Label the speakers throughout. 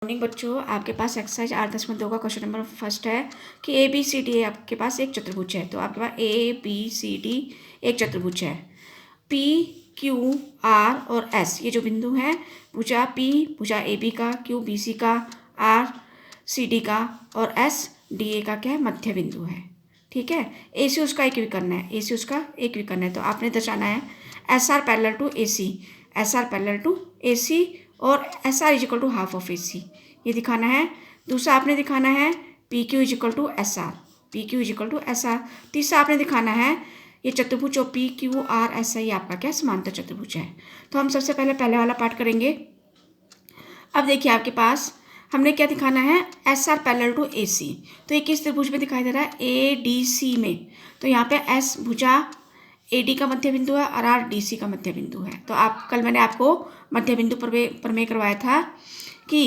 Speaker 1: Morning बच्चों, आपके पास exercise 8.10 का क्वेश्चन नंबर फर्स्ट है कि ए बी सी डी आपके पास एक चतुर्भुज है। तो आपके पास ए बी सी डी एक चतुर्भुज है। पी क्यू आर और एस ये जो बिंदु हैं, भुजा पी भुजा ए बी का, क्यू बी सी का, आर सी डी का और एस डी ए का क्या है, मध्य बिंदु है। ठीक है। ए सी उसका एक विकर्ण है, ए सी उसका एक विकर्ण है। तो आपने दर्शाना है S R parallel to A C, S R parallel to A C और S R is equal to half of A C, ये दिखाना है। दूसरा आपने दिखाना है P Q is equal to S R, P Q is equal to S R. तीसरा आपने दिखाना है ये चतुर्भुज जो पी क्यू आर एस आई आपका क्या समांतर चतुर्भुज है। तो हम सबसे पहले वाला पार्ट करेंगे। अब देखिए आपके पास हमने क्या दिखाना है, S R parallel to A C. तो ये किस त्रिभुज में दिखाई दे रहा है, ए डी सी में। तो यहाँ पे एस भुजा ए डी का मध्य बिंदु है और आर डी सी का मध्य बिंदु है। तो आप कल मैंने आपको मध्य बिंदु प्रमेय करवाया था कि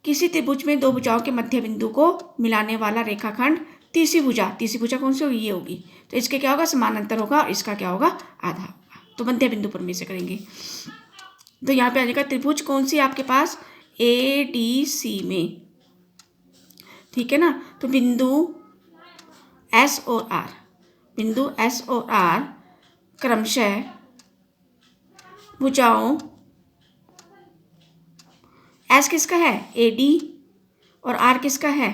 Speaker 1: किसी त्रिभुज में दो भुजाओं के मध्य बिंदु को मिलाने वाला रेखाखंड तीसरी भुजा कौन सी होगी, ये होगी। तो इसके क्या होगा, समानांतर होगा और इसका क्या होगा, आधा होगा। तो मध्य बिंदु प्रमेय से करेंगे। तो यहाँ पे आ जाएगा त्रिभुज कौन सी आपके पास, ए डी सी में। ठीक है ना। तो बिंदु एस और आर, बिंदु एस और आर क्रमशः भुजाओं, एस किसका है, ए डी, और आर किसका है,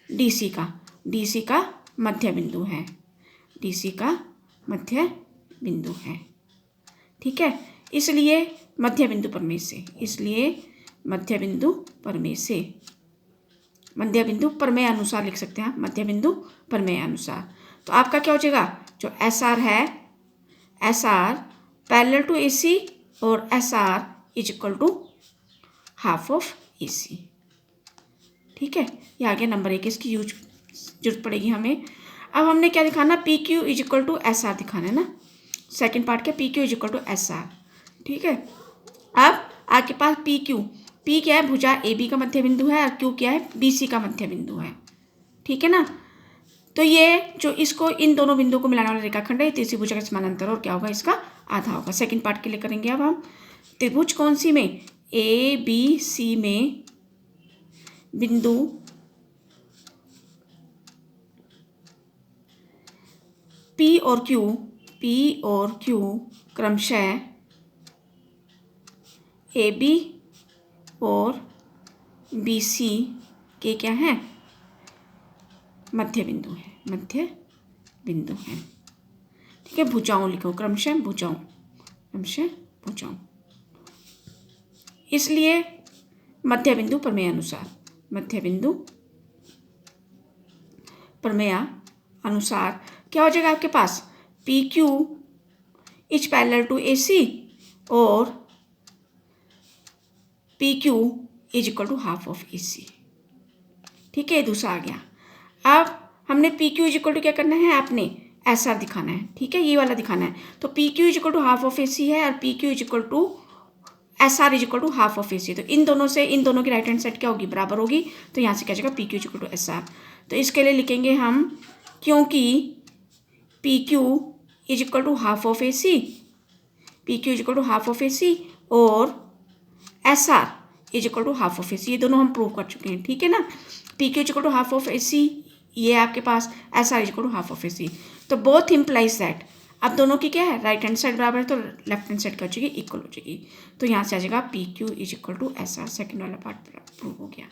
Speaker 1: डी सी का, डी सी का मध्य बिंदु है, डी सी का मध्य बिंदु है। ठीक है। इसलिए मध्य बिंदु प्रमेय से, इसलिए मध्य बिंदु प्रमेय से, मध्य बिंदु प्रमेय अनुसार लिख सकते हैं, मध्य बिंदु प्रमेय अनुसार। तो आपका क्या हो जाएगा, जो एस आर है, S R parallel to A C और S R is equal to half of A C. ठीक है। ये आ गया नंबर 1, इसकी यूज जरूरत पड़ेगी हमें। अब हमने क्या दिखाना, P Q is equal to S R दिखाना है ना। सेकेंड पार्ट क्या, P Q is equal to S R. ठीक है। अब आपके पास पी क्यू, पी क्या है, भुजा ए बी का मध्य बिंदु है और क्यू क्या है, डी सी का मध्य बिंदु है। ठीक है ना। तो ये जो इसको इन दोनों बिंदुओं को मिलाने वाला रेखाखंड है, तीसरी भुजा का समानांतर और क्या होगा, इसका आधा होगा। सेकंड पार्ट के लिए करेंगे। अब हम त्रिभुज कौन सी में, ए बी सी में बिंदु पी और क्यू क्रमशः ए बी और बी सी के क्या हैं, मध्य बिंदु है, मध्य बिंदु है। ठीक है। भुजाओं लिखो, क्रमशः भुजाओं, क्रमशः भुजाओं। इसलिए मध्य बिंदु प्रमेय अनुसार, मध्य बिंदु प्रमेय अनुसार क्या हो जाएगा आपके पास, P Q is parallel to A C और P Q is equal to half of A C. ठीक है। दूसरा आ गया। अब हमने P Q is equal to क्या करना है, आपने एस आर दिखाना है। ठीक है, ये वाला दिखाना है। तो P Q is equal to half of A C है और P Q is equal to S R is equal to half of A C. तो इन दोनों से इन दोनों की राइट हैंड साइड क्या होगी, बराबर होगी। तो यहाँ से क्या जाएगा, P Q is equal to S R. तो इसके लिए लिखेंगे हम, क्योंकि P Q is equal to half of A C, P Q is equal to half of A C और S R is equal to half of A C, ये दोनों हम प्रूव कर चुके हैं। ठीक है ना। P Q is equal to half of A C, ये आपके पास S R is equal to half of A C. तो बोथ इम्प्लाइज दैट, अब दोनों की क्या है, राइट हैंड साइड बराबर है तो लेफ्ट हैंड साइड क्या हो जाएगी, इक्वल हो जाएगी। तो यहाँ से आ जाएगा P Q is equal to S R. Second वाला पार्ट प्रूव हो गया।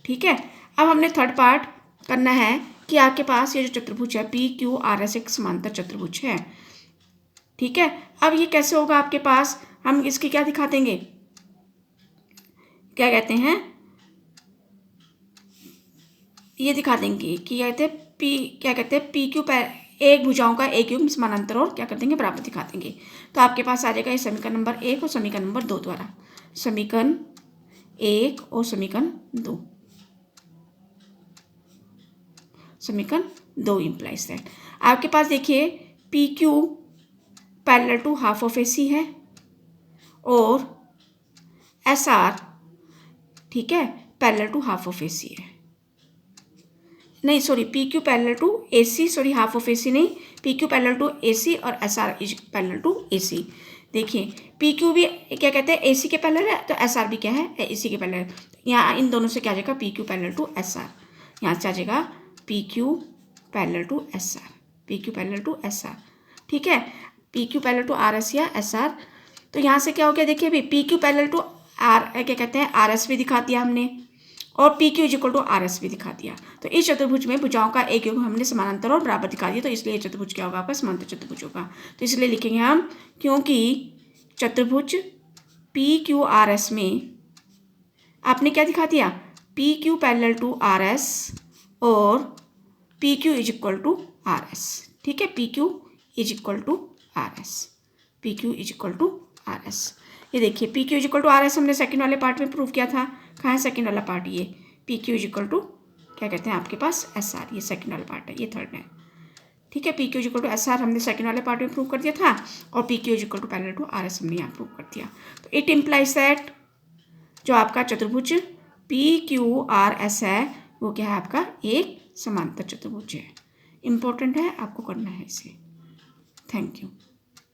Speaker 1: ठीक है। अब हमने थर्ड पार्ट करना है कि आपके पास ये जो चतुर्भुज है पी क्यू आर एस एक समांतर चतुर्भुज है। ठीक है। अब ये कैसे होगा आपके पास, हम इसकी क्या दिखा देंगे, क्या कहते हैं, ये दिखा देंगे कि कहते हैं पी क्यू एक भुजाओं का एक युग्म समानांतर और क्या कर देंगे, बराबर दिखा देंगे। तो आपके पास आ जाएगा ये समीकरण नंबर 1 और समीकरण नंबर 2 द्वारा, समीकरण 1 और समीकरण 2, समीकरण 2 इम्प्लाइज दैट। आपके पास देखिए P Q parallel to half of A C है और एस आर, ठीक है, parallel to half of A C है। नहीं sorry, P Q parallel to A C, sorry half of A C नहीं, P Q parallel to A C और S R is parallel to A C. देखिए P Q भी क्या कहते हैं AC के पैरेलल है, तो SR भी क्या है AC के पैरेलल। यहाँ इन दोनों से क्या आ जाएगा P Q parallel to SR, यहाँ से आ जाएगा P Q parallel to SR, P Q parallel to SR। ठीक है, P Q parallel to RS या SR। तो यहाँ से क्या हो गया देखिए अभी पी क्यू पैरेलल टू क्या कहते हैं RS भी दिखा दिया हमने, और P Q equal to RS भी दिखा दिया। तो इस चतुर्भुज में भुजाओं का एक योग हमने समानांतर और बराबर दिखा दिया, तो इसलिए चतुर्भुज क्या होगा आपका समांतर चतुर्भुज होगा। तो इसलिए लिखेंगे हम, क्योंकि चतुर्भुज पी क्यू आर एस में आपने क्या दिखा दिया, P Q parallel to RS और P Q is equal to RS। ठीक है, P Q is equal to RS, P Q is equal to RS। ये देखिए P Q is equal to RS हमने सेकंड वाले पार्ट में prove किया था। कहाँ है सेकंड वाला पार्ट, ये P Q is equal to क्या कहते हैं आपके पास SR, ये सेकंड वाला पार्ट है, ये थर्ड है। ठीक है, P Q is equal to SR हमने सेकंड वाले पार्ट में प्रूव कर दिया था, और P Q is equal to parallel to RS हमने यहाँ प्रूव कर दिया। तो इट इम्प्लाइज दैट जो आपका चतुर्भुज PQRS है वो क्या है आपका एक समांतर चतुर्भुज है। इम्पोर्टेंट है, आपको करना है इसे। Thank you.